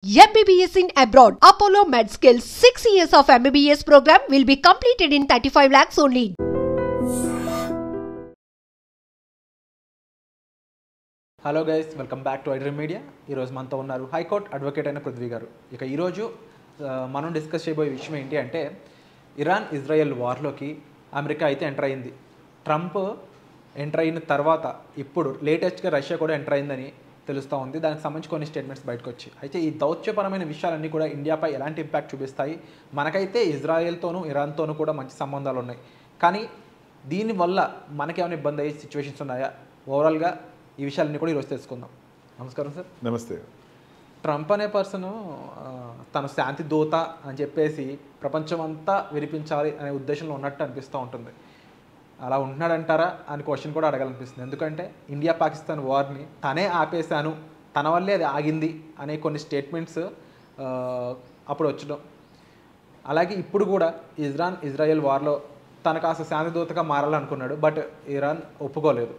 MBBS in abroad. Apollo MedSkill 6 years of MBBS program will be completed in 35 lakhs only. Hello guys, welcome back to iDream media. ఈరోజు మనతో ఉన్నారు high court advocate అయిన పృథ్వీ గారు. ఇక ఈరోజు మనం డిస్కస్ చేయబోయే విషయం ఏంటి అంటే, ఇరాన్ ఇజ్రాయెల్ వార్లోకి అమెరికా అయితే ఎంటర్ అయింది. ట్రంప్ ఎంటర్ అయిన తర్వాత ఇప్పుడు లేటెస్ట్గా రష్యా కూడా ఎంటర్ అయిందని తెలుస్తూ ఉంది. దానికి సంబంధించి కొన్ని స్టేట్మెంట్స్ బయటకు వచ్చాయి. అయితే ఈ దౌత్యపరమైన విషయాలన్నీ కూడా ఇండియాపై ఎలాంటి ఇంపాక్ట్ చూపిస్తాయి? మనకైతే ఇజ్రాయెల్తోనూ ఇరాన్తోనూ కూడా మంచి సంబంధాలు ఉన్నాయి, కానీ దీనివల్ల మనకేమైనా ఇబ్బంది అయ్యే సిచ్యువేషన్స్ ఉన్నాయా? ఓవరాల్గా ఈ విషయాలన్నీ కూడా ఈరోజు తెలుసుకుందాం. నమస్కారం సార్. నమస్తే. ట్రంప్ అనే పర్సను తను శాంతి దూత అని చెప్పేసి ప్రపంచం అంతా వినిపించాలి అనే ఉద్దేశంలో ఉన్నట్టు అనిపిస్తూ ఉంటుంది. అలా ఉంటున్నాడంటారా అని క్వశ్చన్ కూడా అడగాలనిపిస్తుంది. ఎందుకంటే ఇండియా పాకిస్తాన్ వార్ని తనే ఆపేశాను, తన వల్లే అది ఆగింది అనే కొన్ని స్టేట్మెంట్స్ అప్పుడు వచ్చడం, అలాగే ఇప్పుడు కూడా ఇజ్రాయెల్ వార్లో తనకు కాస్త శాంతి దూతగా మారాలనుకున్నాడు. బట్ ఇరాన్ ఒప్పుకోలేదు.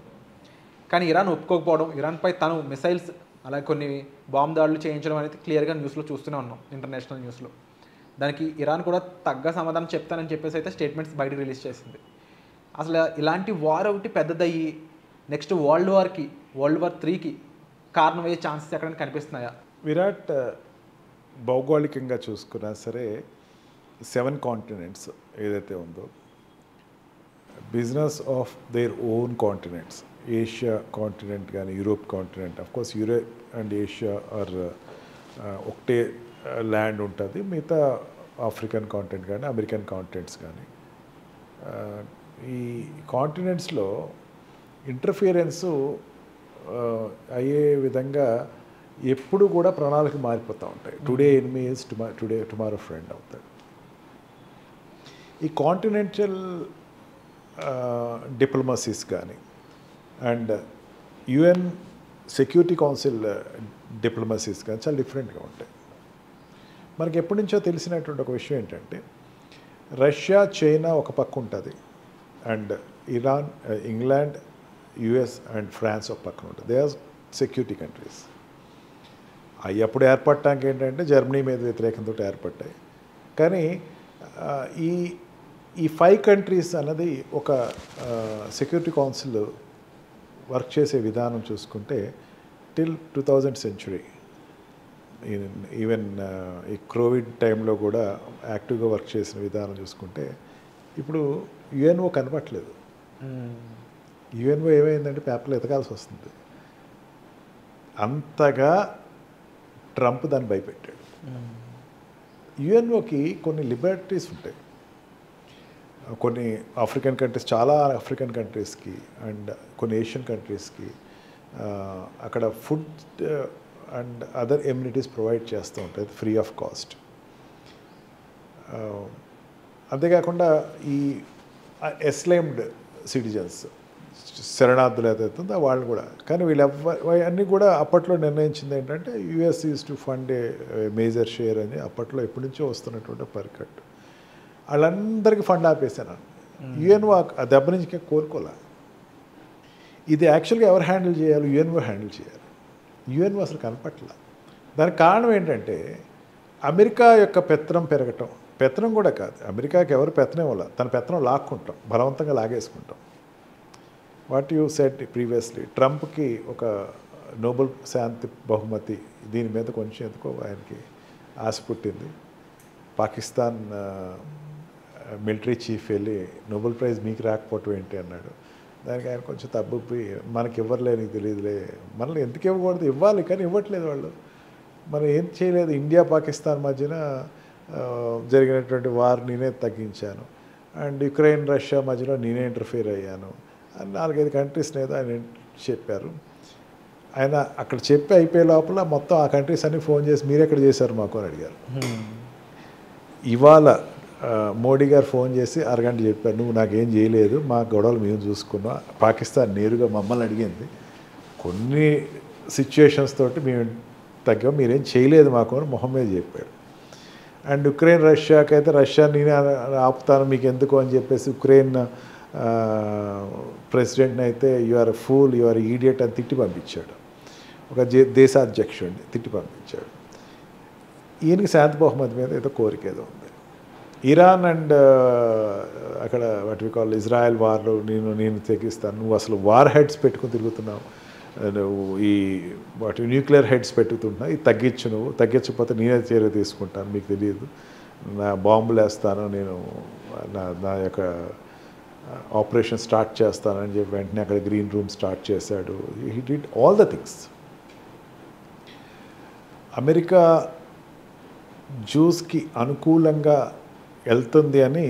కానీ ఇరాన్ ఒప్పుకోకపోవడం, ఇరాన్పై తను మిసైల్స్ అలాగే కొన్ని బాంబు దాడులు చేయించడం అనేది క్లియర్గా న్యూస్లో చూస్తూనే ఉన్నాం, ఇంటర్నేషనల్ న్యూస్లో. దానికి ఇరాన్ కూడా తగ్గ సమాధానం చెప్తానని చెప్పేసి అయితే స్టేట్మెంట్స్ బయట రిలీజ్ చేసింది. అసలు ఇలాంటి వార్ ఒకటి పెద్దదయ్యి నెక్స్ట్ వరల్డ్ వార్ 3కి కారణమయ్యే ఛాన్సెస్ ఎక్కడైనా కనిపిస్తున్నాయా? విరాట్ భౌగోళికంగా చూసుకున్నా సరే 7 కాంటినెంట్స్ ఏదైతే ఉందో, business of their own continents, Asia continent కానీ Europe continent, of course Europe and Asia are ఒకటే ల్యాండ్ ఉంటుంది. మిగతా ఆఫ్రికన్ కాంటినెంట్ కానీ అమెరికన్ కాంటినెంట్స్ కానీ, ఈ కాంటినెంట్స్లో ఇంటర్ఫియరెన్సు అయ్యే విధంగా ఎప్పుడు కూడా ప్రణాళిక మారిపోతూ ఉంటాయి. Today enemy is tomorrow friend అవుతాడు. ఈ కాంటినెంటల్ డిప్లొమసీస్ కానీ అండ్ యుఎన్ సెక్యూరిటీ కౌన్సిల్ డిప్లొమసీస్ కానీ చాలా డిఫరెంట్గా ఉంటాయి. మనకి ఎప్పటి నుంచో తెలిసినటువంటి ఒక విషయం ఏంటంటే, రష్యా చైనా ఒక పక్క ఉంటుంది, and Iran, England, US and France ఒక పక్కన ఉంటుంది. They are security countries. అవి అప్పుడు ఏర్పడటానికి ఏంటంటే జర్మనీ మీద వ్యతిరేకంతో ఏర్పడ్డాయి. కానీ ఈ 5 కంట్రీస్ అన్నది ఒక సెక్యూరిటీ కౌన్సిల్ వర్క్ చేసే విధానం చూసుకుంటే టిల్ 2000 సెంచురీ, ఈవెన్ ఈ కోవిడ్ టైంలో కూడా యాక్టివ్గా వర్క్ చేసిన విధానం చూసుకుంటే ఇప్పుడు యుఎన్ఓ కనపట్లేదు. యుఎన్ఓ ఏమైందంటే పేపర్లో ఎతకాల్సి వస్తుంది. అంతగా ట్రంప్ దాన్ని భయపెట్టాడు. యుఎన్ఓకి కొన్ని లిబర్టీస్ ఉంటాయి. కొన్ని ఆఫ్రికన్ కంట్రీస్, చాలా ఆఫ్రికన్ కంట్రీస్కి అండ్ కొన్ని ఏషియన్ కంట్రీస్కి అక్కడ food and other amenities provide చేస్తూ ఉంటాయి ఫ్రీ ఆఫ్ కాస్ట్. అంతేకాకుండా ఈ ఎస్లైమ్డ్ సిటిజన్స్, శరణార్థులు ఏదైతుందో వాళ్ళు కూడా, కానీ అన్నీ కూడా అప్పట్లో నిర్ణయించింది ఏంటంటే US is to fund a major share అని అప్పట్లో ఎప్పటి నుంచో వస్తున్నటువంటి పరికట్టు. వాళ్ళందరికీ ఫండ్ ఆపేశాను. యుఎన్ఓ ఆ దెబ్బ నుంచి కోరుకోలే. ఇది యాక్చువల్గా ఎవరు హ్యాండిల్ చేయాలి? యుఎన్ఓ హ్యాండిల్ చేయాలి. యుఎన్ఓ అసలు కనపట్ల. దానికి కారణం ఏంటంటే అమెరికా యొక్క పెత్తనం పెరగటం. పెత్తనం కూడా కాదు, అమెరికాకి ఎవరు పెత్తనం ఇవ్వాలి, తన పెత్తనం లాక్కుంటాం, బలవంతంగా లాగేసుకుంటాం. వాట్ యూ సెడ్ ప్రీవియస్లీ, ట్రంప్కి ఒక నోబెల్ శాంతి బహుమతి దీని మీద కొంచెం ఎందుకో ఆయనకి ఆశ పుట్టింది. పాకిస్తాన్ మిలిటరీ చీఫ్ వెళ్ళి నోబెల్ ప్రైజ్ మీకు రాకపోవటం ఏంటి అన్నాడు. దానికి ఆయన కొంచెం తబ్బుపోయి, మనకి ఇవ్వరులే, నీకు తెలియదులే, మనల్ని ఎందుకు ఇవ్వకూడదు, ఇవ్వాలి కానీ ఇవ్వట్లేదు వాళ్ళు, మనం ఏం చేయలేదు. ఇండియా పాకిస్తాన్ మధ్యన జరిగినటువంటి వార్ నేనే తగ్గించాను, అండ్ యుక్రెయిన్ రష్యా మధ్యలో నేనే ఇంటర్ఫియర్ అయ్యాను అని 4-5 కంట్రీస్ ఏదో ఆయన చెప్పారు. ఆయన అక్కడ చెప్పి అయిపోయే లోపల మొత్తం ఆ కంట్రీస్ అన్నీ ఫోన్ చేసి మీరు ఎక్కడ చేశారు మాకు అని అడిగారు. ఇవాళ మోడీ గారు ఫోన్ చేసి అరగంట చెప్పారు, నువ్వు నాకేం చేయలేదు, మా గొడవలు మేము చూసుకున్నాం, పాకిస్తాన్ నేరుగా మమ్మల్ని అడిగింది, కొన్ని సిచ్యుయేషన్స్ తోటి మేము తగ్గాం, మీరేం చేయలేదు మాకు అని మొహం మీద చెప్పాడు. అండ్ ఉక్రెయిన్ రష్యాకి అయితే రష్యా నేనే ఆపుతాను మీకు ఎందుకు అని చెప్పేసి ఉక్రెయిన్ ప్రెసిడెంట్ని అయితే you are fool, you are idiot అని తిట్టి పంపించాడు. ఒక దేశాధ్యక్షుడిని తిట్టి పంపించాడు. ఈయనకి శాంతి బహుమతి మీద ఏదో కోరిక ఏదో ఉంది. ఇరాన్ అండ్ అక్కడ వాట్ వి కాల్ ఇజ్రాయెల్ వార్లు నేను తెగిస్తాను, నువ్వు అసలు వార్ హెడ్స్ పెట్టుకుని తిరుగుతున్నావు, నువ్వు ఈ వాటి న్యూక్లియర్ హెడ్స్ పెట్టుకుంటున్నావు, ఇది తగ్గించు, నువ్వు తగ్గించకపోతే నేనే చర్య తీసుకుంటాను, మీకు తెలియదు, నా బాంబులు వేస్తాను, నేను నా యొక్క ఆపరేషన్ స్టార్ట్ చేస్తానని చెప్పి వెంటనే అక్కడ గ్రీన్ రూమ్ స్టార్ట్ చేశాడు. He did all the things. America జ్యూస్కి అనుకూలంగా వెళ్తుంది అని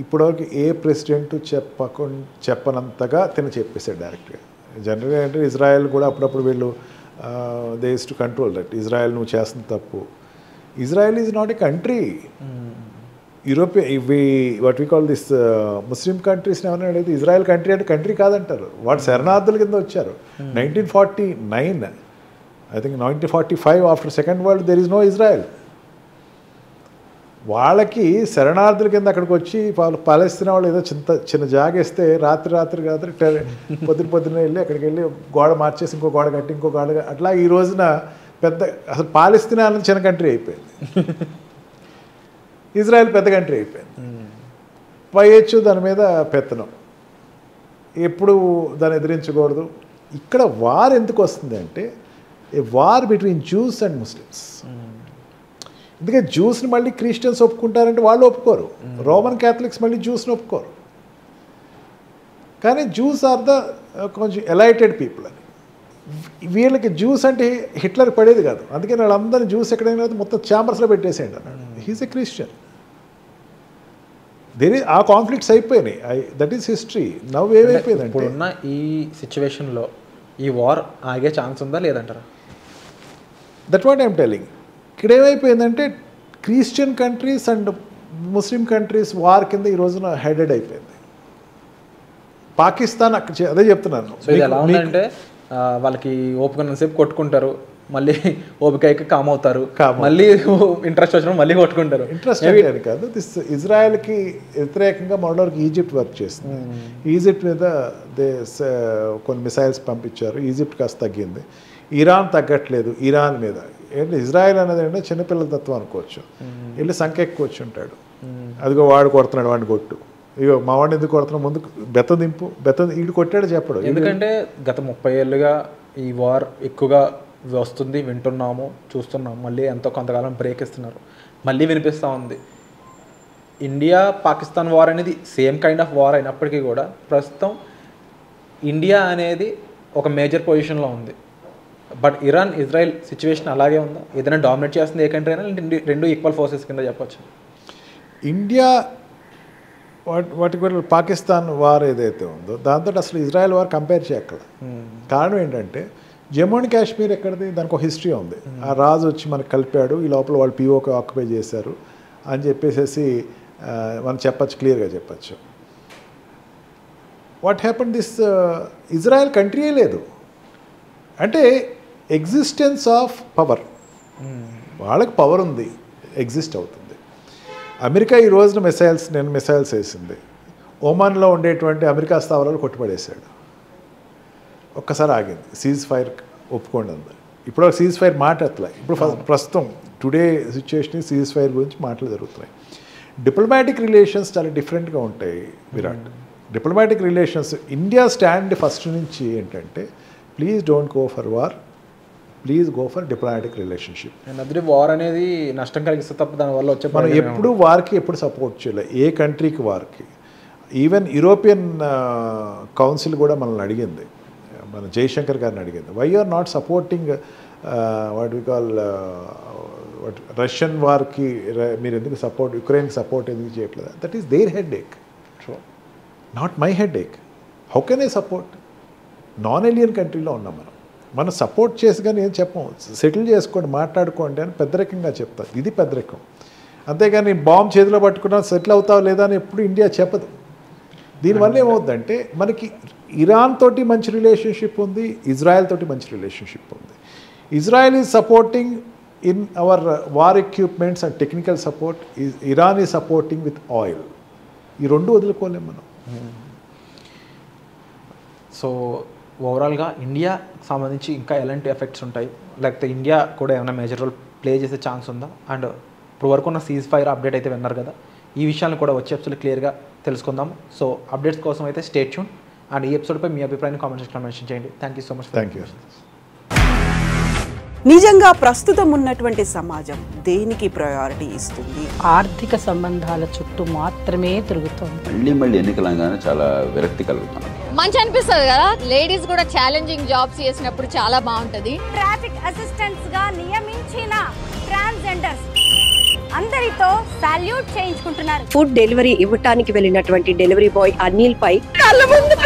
ఇప్పటివరకు ఏ ప్రెసిడెంట్ చెప్పనంతగా చెప్పేశాడు డైరెక్ట్గా. జనరల్గా అంటే ఇజ్రాయెల్ కూడా అప్పుడప్పుడు వీళ్ళు they use to control that, Israel నువ్వు చేస్తున్న తప్పు. Israel is not a country. European ఇవి వాట్ వీ కాల్ దిస్ ముస్లిం కంట్రీస్ని ఏమన్నా అడిగితే ఇజ్రాయెల్ కంట్రీ అంటే కంట్రీ కాదంటారు. వాడు శరణార్థుల కింద వచ్చారు. 1949 I think 1945 after second world there is no Israel. వాళ్ళకి శరణార్థుల కింద అక్కడికి వచ్చి వాళ్ళు పాలస్తీనా వాళ్ళు ఏదో చిన్న జాగేస్తే రాత్రి పొద్దున వెళ్ళి అక్కడికి వెళ్ళి గోడ మార్చేసి ఇంకో గోడ కట్టి ఇంకో గోడ, అట్లా ఈ రోజున పెద్ద అసలు పాలస్తీనా అనేది చిన్న కంట్రీ అయిపోయింది, ఇజ్రాయెల్ పెద్ద కంట్రీ అయిపోయింది. పైచ్చు దాని మీద పెత్తనం, ఎప్పుడు దాన్ని ఎదిరించకూడదు. ఇక్కడ వార్ ఎందుకు వస్తుంది అంటే a war between juice and Muslims. ఎందుకంటే జ్యూస్ని మళ్ళీ క్రిస్టియన్స్ ఒప్పుకుంటారంటే వాళ్ళు ఒప్పుకోరు, రోమన్ క్యాథలిక్స్ మళ్ళీ జ్యూస్ని ఒప్పుకోరు. కానీ జ్యూస్ ఆర్ ద కొంచెం ఎలైటెడ్ పీపుల్ అని. వీళ్ళకి జ్యూస్ అంటే హిట్లర్ పడేది కాదు, అందుకని వాళ్ళందరినీ జ్యూస్ ఎక్కడైనా మొత్తం ఛాంబర్స్లో పెట్టేసేయండి అన్నాడు. He's a Christian. ఆ కాన్ఫ్లిక్ట్స్ అయిపోయినాయి. That is history. నవ్ ఏమైపోయిందంటే ఇప్పుడున్న ఈ సిచ్యువేషన్లో ఈ వార్ ఆగే ఛాన్స్ ఉందా లేదంటారా? That what I'm telling. ఇక్కడ ఏమైపోయిందంటే Christian countries and Muslim countries war కింద ఈ రోజున హెడెడ్ అయిపోయింది. పాకిస్తాన్ అదే చెప్తున్నాను. సో ఇది ఎలా ఉందంటే వాళ్ళకి ఓపికన్నంతసేపు కొట్టుకుంటారు, మళ్ళీ ఓపిక కామ్ అవుతారు, మళ్ళీ ఇంట్రెస్ట్ వచ్చిన మళ్ళీ కొట్టుకుంటారు. ఇంట్రెస్ట్ అని కాదు, దిస్ ఇజ్రాయెల్కి వ్యతిరేకంగా మొన్నటివరకు ఈజిప్ట్ వర్క్ చేస్తుంది. ఈజిప్ట్ మీద కొన్ని మిసైల్స్ పంపించారు, ఈజిప్ట్ కాస్త తగ్గింది. ఇరాన్ తగ్గట్లేదు ఇరాన్ మీద. ఏంటి ఇజ్రాయెల్ అనేది అంటే చిన్నపిల్లల తత్వం అనుకోవచ్చు. వెళ్ళి సంఖ్య ఎక్కువ వచ్చి ఉంటాడు, అదిగో వాడు కొడుతున్నాడు, వాడిని కొట్టు, ఇగో మా వాడిని ఎందుకు కొడుతున్నావు, ముందు దింపు ఈడు కొట్టాడు చెప్పడు. ఎందుకంటే గత 30 ఏళ్ళుగా ఈ వార్ ఎక్కువగా వస్తుంది, వింటున్నాము, చూస్తున్నాము. మళ్ళీ ఎంతో కొంతకాలం బ్రేక్ ఇస్తున్నారు, మళ్ళీ వినిపిస్తూ ఉంది. ఇండియా పాకిస్తాన్ వార్ అనేది సేమ్ కైండ్ ఆఫ్ వార్ అయినప్పటికీ కూడా ప్రస్తుతం ఇండియా అనేది ఒక మేజర్ పొజిషన్లో ఉంది. బట్ ఇరాన్ ఇజ్రాయెల్ సిచ్యువేషన్ అలాగే ఉందా? ఏదైనా డామినేట్ చేస్తుంది ఏ కంట్రీ అయినా, రెండు ఈక్వల్ ఫోర్సెస్ కింద చెప్పచ్చు. ఇండియా వాటి పాకిస్తాన్ వార్ ఏదైతే ఉందో దాంతో అసలు ఇజ్రాయెల్ వార్ కంపేర్ చేయక్కల. కారణం ఏంటంటే జమ్మూ అండ్ కాశ్మీర్ ఎక్కడిది, దానికి ఒక హిస్టరీ ఉంది. ఆ రాజు వచ్చి మనకు కలిపాడు, ఈ లోపల వాళ్ళు పిఓకి ఆక్యుపై చేశారు అని చెప్పేసి మనం చెప్పచ్చు, క్లియర్గా చెప్పచ్చు. వాట్ హ్యాపెన్ దిస్ ఇజ్రాయెల్ కంట్రీయే లేదు అంటే ఎగ్జిస్టెన్స్ ఆఫ్ పవర్. వాళ్ళకి పవర్ ఉంది, ఎగ్జిస్ట్ అవుతుంది. అమెరికా ఈ రోజున మిసైల్స్ వేసింది, ఒమాన్లో ఉండేటువంటి అమెరికా స్థావరాలు కొట్టుపడేశాడు. ఒక్కసారి ఆగింది, సీజ్ ఫైర్ ఒప్పుకోండి అంది. ఇప్పుడు సీజ్ ఫైర్ మాట అట్లా. ఇప్పుడు ప్రస్తుతం టుడే సిచ్యువేషన్ సీజ్ ఫైర్ గురించి మాటలు జరుగుతున్నాయి. డిప్లొమాటిక్ రిలేషన్స్ చాలా డిఫరెంట్గా ఉంటాయి Virat. Diplomatic relations India stand first నుంచి ఏంటంటే please don't go for war, please go for diplomatic relationship. War అనేది నష్టం కలిగిస్తే తప్ప దానివల్ల వచ్చే మనం ఎప్పుడు వార్కి ఎప్పుడు సపోర్ట్ చేయలేదు, ఏ కంట్రీకి వార్కి. ఈవెన్ యూరోపియన్ కౌన్సిల్ కూడా మనల్ని అడిగింది, మన జయశంకర్ గారిని అడిగింది, why are not supporting what we call Russian వార్కి మీరు ఎందుకు సపోర్ట్, యుక్రెయిన్కి సపోర్ట్ ఎందుకు చేయట్లేదు? That is their headache, not my headache. How can I support? Non aligned కంట్రీలో ఉన్నాం మనం సపోర్ట్ చేసి కానీ ఏం చెప్పము, సెటిల్ చేసుకోండి, మాట్లాడుకోండి అని పెద్దరికంగా చెప్తారు. ఇది పెద్దరికం. అంతేగాని బాంబు చేతిలో పట్టుకున్నా సెటిల్ అవుతావు లేదా అని ఎప్పుడు ఇండియా చెప్పదు. దీనివల్ల ఏమవుతుందంటే మనకి ఇరాన్ తోటి మంచి రిలేషన్షిప్ ఉంది, ఇజ్రాయెల్ తోటి మంచి రిలేషన్షిప్ ఉంది. Israel is supporting in our war equipments and technical support, Iran is supporting with oil. ఈ రెండు వదులుకోలేము మనం. సో ఓవరాల్గా ఇండియా సంబంధించి ఇంకా ఎలాంటి ఎఫెక్ట్స్ ఉంటాయి, లేకపోతే ఇండియా కూడా ఏమైనా మేజర్ రోల్ ప్లే చేసే ఛాన్స్ ఉందా? అండ్ ఇప్పుడు వరకు ఉన్న సీజ్ ఫైర్ అప్డేట్ అయితే విన్నారు కదా, ఈ విషయాన్ని కూడా వచ్చే ఎపిసోడ్ క్లియర్గా తెలుసుకుందాం. సో అప్డేట్స్ కోసం అయితే స్టే ట్యూన్. అండ్ ఈ ఎపిసోడ్పై మీ అభిప్రాయాన్ని కామెంట్ సెక్షన్లో మెన్షన్ చేయండి. Thank you so much. Thank you. నిజంగా ప్రస్తుతం ఉన్నటువంటి సమాజం దేనికి ప్రయారిటీ ఇస్తుంది? ఆర్థిక సంబంధాల చుట్టూ మాత్రమే తిరుగుతోంది. మళ్ళీ ఎన్నికలంగానే చాలా విరక్తి కలుగుతున్నాం. మంచి అనిపిస్తుంది కదా, లేడీస్ కూడా ఛాలెంజింగ్ జాబ్స్ చేసినప్పుడు చాలా బాగుంటది. ట్రాఫిక్ అసిస్టెంట్స్ గా నియమించిన ట్రాన్స్జెండర్స్ అందరితో సాల్యూట్ చేయించుకుంటున్నారు. ఫుడ్ డెలివరీ ఇవ్వటానికి వెళ్ళినటువంటి డెలివరీ బాయ్ అనిల్ పై కళ్ళ ముందు